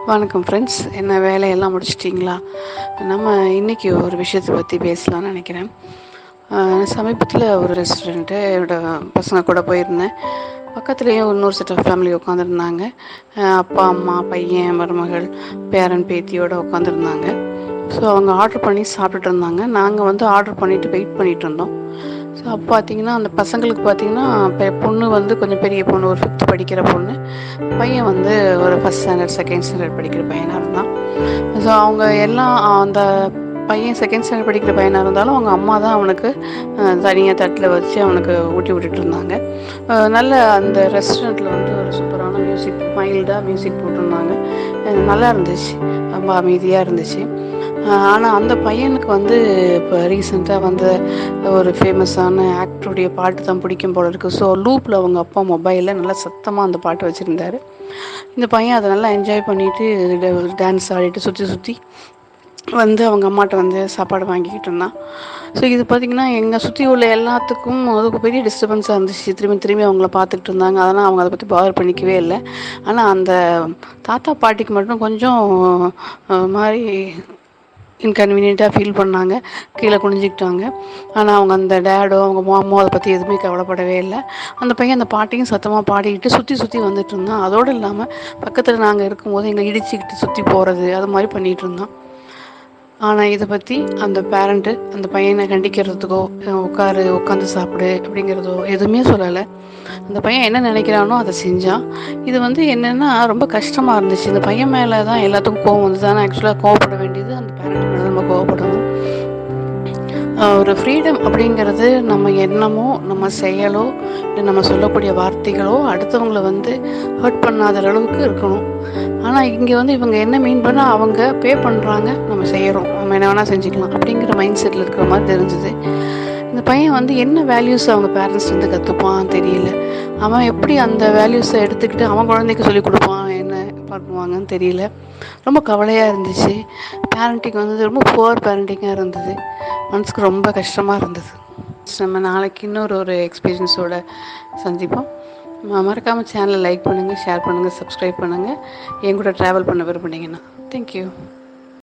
வணக்கம் ஃப்ரெண்ட்ஸ். என்ன வேலையெல்லாம் முடிச்சிட்டிங்களா? நம்ம இன்றைக்கி ஒரு விஷயத்தை பற்றி பேசலாம்னு நினைக்கிறேன். சமீபத்தில் ஒரு ரெஸ்டாரண்ட்டு என்னோட பசங்க கூட போயிருந்தேன். பக்கத்துலேயும் இன்னொரு செட் ஆஃப் ஃபேமிலி உட்காந்துருந்தாங்க. அப்பா, அம்மா, பையன், மருமகள், பேரன், பேத்தியோடு உட்காந்துருந்தாங்க. ஸோ அவங்க ஆர்டர் பண்ணி சாப்பிட்டுட்டு இருந்தாங்க. நாங்கள் வந்து ஆர்டர் பண்ணிவிட்டு வெயிட் பண்ணிகிட்டு இருந்தோம். ஸோ அப்போ பார்த்தீங்கன்னா அந்த பசங்களுக்கு பார்த்தீங்கன்னா பொண்ணு வந்து கொஞ்சம் பெரிய பொண்ணு, ஒரு 5th படிக்கிற பொண்ணு. பையன் வந்து ஒரு 1st ஸ்டாண்டர்ட் 2nd ஸ்டாண்டர்ட் படிக்கிற பையனாக இருந்தான். ஸோ அவங்க எல்லாம் அந்த பையன் 2nd ஸ்டாண்டர்ட் படிக்கிற பையனாக இருந்தாலும் அவங்க அம்மா தான் அவனுக்கு தனியாக தட்டில் வச்சு அவனுக்கு ஊட்டி விட்டுட்டு இருந்தாங்க. நல்ல அந்த ரெஸ்டாரண்ட்டில் வந்து ஒரு சூப்பரான மியூசிக், மைல்டாக மியூசிக் போட்டிருந்தாங்க. நல்லா இருந்துச்சு, ரொம்ப அமைதியாக இருந்துச்சு. ஆனால் அந்த பையனுக்கு வந்து இப்போ ரீசெண்டாக வந்து ஒரு ஃபேமஸான ஆக்டருடைய பாட்டு தான் பிடிக்கும் போல இருக்குது. ஸோ லூப்பில் அவங்க அப்பா மொபைலில் நல்லா சத்தமாக அந்த பாட்டு வச்சுருந்தார். இந்த பையன் அதை நல்லா என்ஜாய் பண்ணிவிட்டு டான்ஸ் ஆடிட்டு சுற்றி சுற்றி வந்து அவங்க அம்மாட்ட வந்து சாப்பாடு வாங்கிக்கிட்டு இருந்தான். ஸோ இது பார்த்திங்கன்னா எங்கள் சுற்றி உள்ள எல்லாத்துக்கும் அதுக்கு பெரிய டிஸ்டர்பன்ஸாக இருந்துச்சு. திரும்பி திரும்பி அவங்கள பார்த்துக்கிட்டு இருந்தாங்க. அதனால் அவங்க அதை பற்றி பாதர் பண்ணிக்கவே இல்லை. ஆனால் அந்த தாத்தா பாட்டிக்கு மட்டும் கொஞ்சம் மாதிரி இன்கன்வீனியண்ட்டாக ஃபீல் பண்ணாங்க. கீழே குனிஞ்சிக்கிட்டாங்க. ஆனால் அவங்க அந்த டேடோ அவங்க மாமோ அதை பற்றி எதுவுமே கவலைப்படவே இல்லை. அந்த பையன் அந்த பாட்டையும் சத்தமாக பாடிக்கிட்டு சுற்றி சுற்றி வந்துட்டு இருந்தான். அதோடு இல்லாமல் பக்கத்தில் நாங்கள் இருக்கும்போது எங்களை இடிச்சிக்கிட்டு சுற்றி போகிறது அது மாதிரி பண்ணிகிட்டு இருந்தான். ஆனால் இதை பற்றி அந்த பேரண்ட்டு அந்த பையனை கண்டிக்கிறதுக்கோ உட்காந்து சாப்பிடு அப்படிங்கிறதோ எதுவுமே சொல்லலை. அந்த பையன் என்ன நினைக்கிறானோ அதை செஞ்சான். இது வந்து என்னென்னா ரொம்ப கஷ்டமாக இருந்துச்சு. இந்த பையன் மேலே தான் எல்லாத்துக்கும் கோவம் வந்து தானே. ஆக்சுவலாக கோவப்பட வேண்டியது அந்த பேரண்ட் மேலே நம்ம கோவப்படணும். ஒரு ஃப்ரீடம் அப்படிங்கிறது நம்ம எண்ணமோ நம்ம செயலோ இல்லை நம்ம சொல்லக்கூடிய வார்த்தைகளோ அடுத்தவங்களை வந்து ஹர்ட் பண்ணாத அளவுக்கு இருக்கணும். ஆனால் இங்கே வந்து இவங்க என்ன மீன் பண்ணால் அவங்க பே பண்ணுறாங்க, நம்ம செய்கிறோம், நம்ம என்ன வேணால் செஞ்சுக்கலாம் அப்படிங்கிற மைண்ட் செட்டில் இருக்கிற மாதிரி தெரிஞ்சுது. இந்த பையன் வந்து என்ன வேல்யூஸ் அவங்க பேரண்ட்ஸ் வந்து கற்றுப்பான் தெரியல. அவன் எப்படி அந்த வேல்யூஸை எடுத்துக்கிட்டு அவன் குழந்தைக்கு சொல்லிக் கொடுப்பான், என்ன பண்ணுவாங்கன்னு தெரியல. ரொம்ப கவலையாக இருந்துச்சு. பேரண்டிங் வந்து ரொம்ப புவர் பேரண்டிங்காக இருந்தது. மனசுக்கு ரொம்ப கஷ்டமாக இருந்தது. நம்ம நாளைக்கு இன்னொரு எக்ஸ்பீரியன்ஸோட சந்திப்போம். மறக்காமல் சேனலை லைக் பண்ணுங்கள், ஷேர் பண்ணுங்கள், சப்ஸ்கிரைப் பண்ணுங்கள். என் கூட ட்ராவல் பண்ண விரும்புனீங்கன்னா. தேங்க்யூ.